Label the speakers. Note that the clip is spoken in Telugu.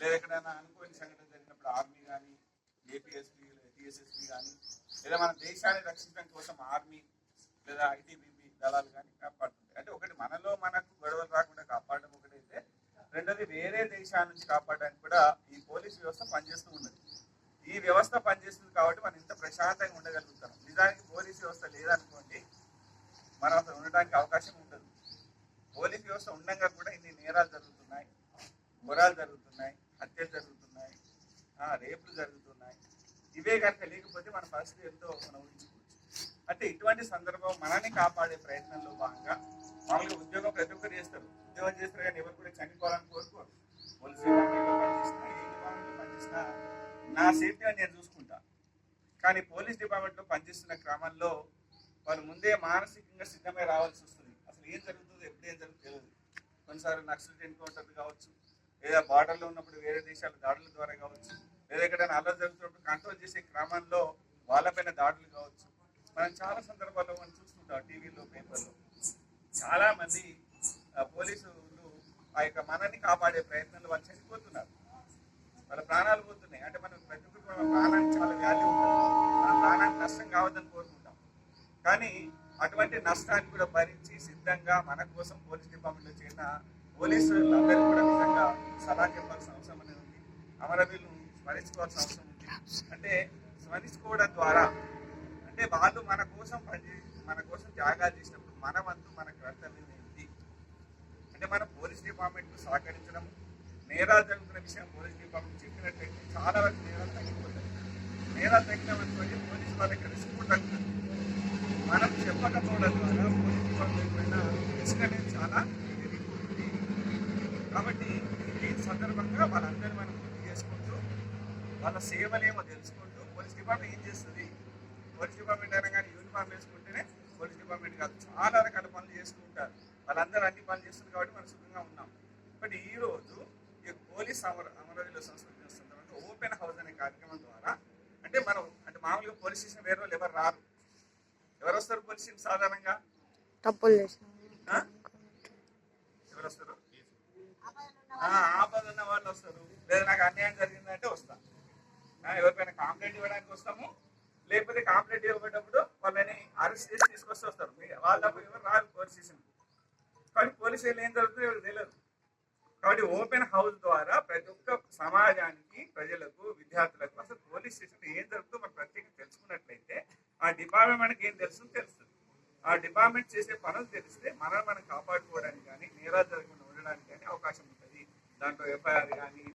Speaker 1: లేదా ఎక్కడైనా అనుకోని సంఘటన జరిగినప్పుడు ఆర్మీ కానీ, ఏపీఎస్పీ, టీఎస్ఎస్పీ కానీ, లేదా మన దేశాన్ని రక్షించడం కోసం ఆర్మీ లేదా ఐటీబీపీ దళాలు కానీ కాపాడుతుంటాయి. అంటే ఒకటి మనలో మనకు గొడవలు రాకుండా కాపాడడం ఒకటైతే, రెండోది వేరే దేశాల నుంచి కాపాడడానికి కూడా ఈ పోలీస్ వ్యవస్థ పనిచేస్తూ ఉన్నది. ఈ వ్యవస్థ పనిచేస్తుంది కాబట్టి మనం ఇంత ప్రశాంతంగా ఉండగలుగుతాం. నిజానికి పోలీస్ వ్యవస్థ లేదనుకోండి, మనం అసలు ఉండడానికి అవకాశం ఉండదు. పోలీస్ వ్యవస్థ ఉండగా కూడా ఇన్ని నేరాలు జరుగుతున్నాయి, ఘోరాలు జరుగుతున్నాయి, హత్యలు జరుగుతున్నాయి, రేపులు జరుగుతున్నాయి. ఇవే కనుక లేకపోతే మన పరిస్థితి ఎంతో మనం ఊహించుకోవచ్చు. అంటే ఇటువంటి సందర్భం మనల్ని కాపాడే ప్రయత్నంలో భాగంగా మామూలుగా ఉద్యోగం ప్రతి ఒక్కరు చేస్తారు. ఉద్యోగం చేస్తారు కానీ ఎవరు కూడా చనిపోవాలని కోరుకోరు. పోలీస్ డిపార్ట్మెంట్లో పనిచేసినా, ఏ డిపార్ట్మెంట్లో పనిచేసినా నా సేఫ్టీ నేను చూసుకుంటా. కానీ పోలీస్ డిపార్ట్మెంట్లో పనిచేస్తున్న క్రమంలో వాళ్ళు ముందే మానసికంగా సిద్ధమై రావాల్సి వస్తుంది. అసలు ఏం జరుగుతుందో, ఎప్పుడు ఏం జరుగుతుందో తెలియదు. కొన్నిసార్లు నక్సల్ ఎన్కౌంటర్లు కావచ్చు, లేదా బార్డర్లో ఉన్నప్పుడు వేరే దేశాల దాడుల ద్వారా కావచ్చు, లేదా ఎక్కడైనా అల్లరి జరుగుతున్నప్పుడు కంట్రోల్ చేసే క్రమంలో వాళ్ళపైన దాడులు కావచ్చు. మనం చాలా సందర్భాల్లో మనం చూస్తుంటాం టీవీలో, పేపర్లో. చాలా మంది పోలీసులు ఆ యొక్క మనల్ని కాపాడే ప్రయత్నంలో వాళ్ళు చనిపోతున్నారు, వాళ్ళ ప్రాణాలు పోతున్నాయి. అంటే మనం ప్రతి ఒక్కరికి మన ప్రాణానికి చాలా వాల్యూ ఉంటుంది. మన ప్రాణానికి నష్టం కావద్దని కోరుకుంటాం. కానీ అటువంటి నష్టాన్ని కూడా భరించి సిద్ధంగా మన కోసం పోలీస్ డిపార్ట్మెంట్లో చేరిన పోలీసులందరికీ కూడా నిజంగా సలహా చెప్పాల్సిన అవసరం అనేది ఉంది. అమరవీరులను స్మరించుకోవాల్సిన అవసరం ఉంది. అంటే స్మరించుకోవడం ద్వారా అంటే వాళ్ళు మన కోసం మన కోసం త్యాగాలు చేసినప్పుడు మన వంతు మన కర్తవ్యం ఏంటి అంటే మన పోలీస్ డిపార్ట్మెంట్కు సహకరించడం. నేరాలు జరుగుతున్న విషయం పోలీస్ డిపార్ట్మెంట్ చెప్పినట్లయితే చాలా వరకు నేరాలు తగ్గిపోతాయి. నేరాలు తగ్గినామనుకోండి పోలీసు వాళ్ళకి రిస్క్ తగ్గుతుంది. మనం చెప్పకపోవడం ద్వారా పోలీస్ డిపార్ట్మెంట్ పైన రిస్క్ అనేది చాలా పెరిగిపోతుంది. కాబట్టి ఈ సందర్భంగా వాళ్ళందరినీ మనం గుర్తు చేసుకుంటూ వాళ్ళ సేవలేమో తెలుసుకుంటూ పోలీస్ డిపార్ట్మెంట్ ఏం చేస్తుంది, పోలీస్ డిపార్ట్మెంట్ అయినా కానీ యూనిఫామ్ వేసుకుంటేనే పోలీస్ డిపార్ట్మెంట్ కాదు, చాలా రకాల పనులు చేసుకుంటారు. వాళ్ళందరూ అన్ని పనులు చేస్తున్నారు కాబట్టి మనం సుఖంగా ఉన్నాం. బట్ ఈరోజు ఈ పోలీస్ అమరవీరుల సంస్కృతి సందర్భంగా ఓపెన్ హౌస్ అనే కార్యక్రమం ద్వారా అంటే మనం అంటే మామూలుగా పోలీస్ స్టేషన్ వేరే వాళ్ళు ఎవరు రారు. ఎవరు వస్తారు పోలీస్ స్టేషన్ సాధారణంగా?
Speaker 2: తప్పులు
Speaker 1: ఎవరు వస్తారు? ఆపద ఉన్న వాళ్ళు వస్తారు. లేదా నాకు అన్యాయం జరిగిందంటే వస్తాం. ఎవరికైనా కంప్లైంట్ ఇవ్వడానికి వస్తాము, లేకపోతే కంప్లైంట్ ఇవ్వబడ్డప్పుడు వాళ్ళని అరెస్ట్ చేసి తీసుకొస్తూ వస్తారు. వాళ్ళ ఎవరు రారు పోలీస్ స్టేషన్. కాబట్టి పోలీసు ఏం జరుగుతుందో ఎవరికి తెలియదు. కాబట్టి ఓపెన్ హౌస్ ద్వారా ప్రతి ఒక్క సమాజానికి, ప్రజలకు, విద్యార్థులకు అసలు పోలీస్ స్టేషన్ ఏం జరుగుతుందో మనం ప్రత్యేకంగా తెలుసుకున్నట్లయితే ఆ డిపార్ట్మెంట్ మనకి ఏం తెలుస్తుంది. ఆ డిపార్ట్మెంట్ చేసే పనులు తెలిస్తే మనం కాపాడుకోవడానికి కానీ, నేరాలు జరగకుండా ఉండడానికి కానీ అవకాశం ఉంటుంది. దాంట్లో ఎఫ్ఐఆర్ కానీ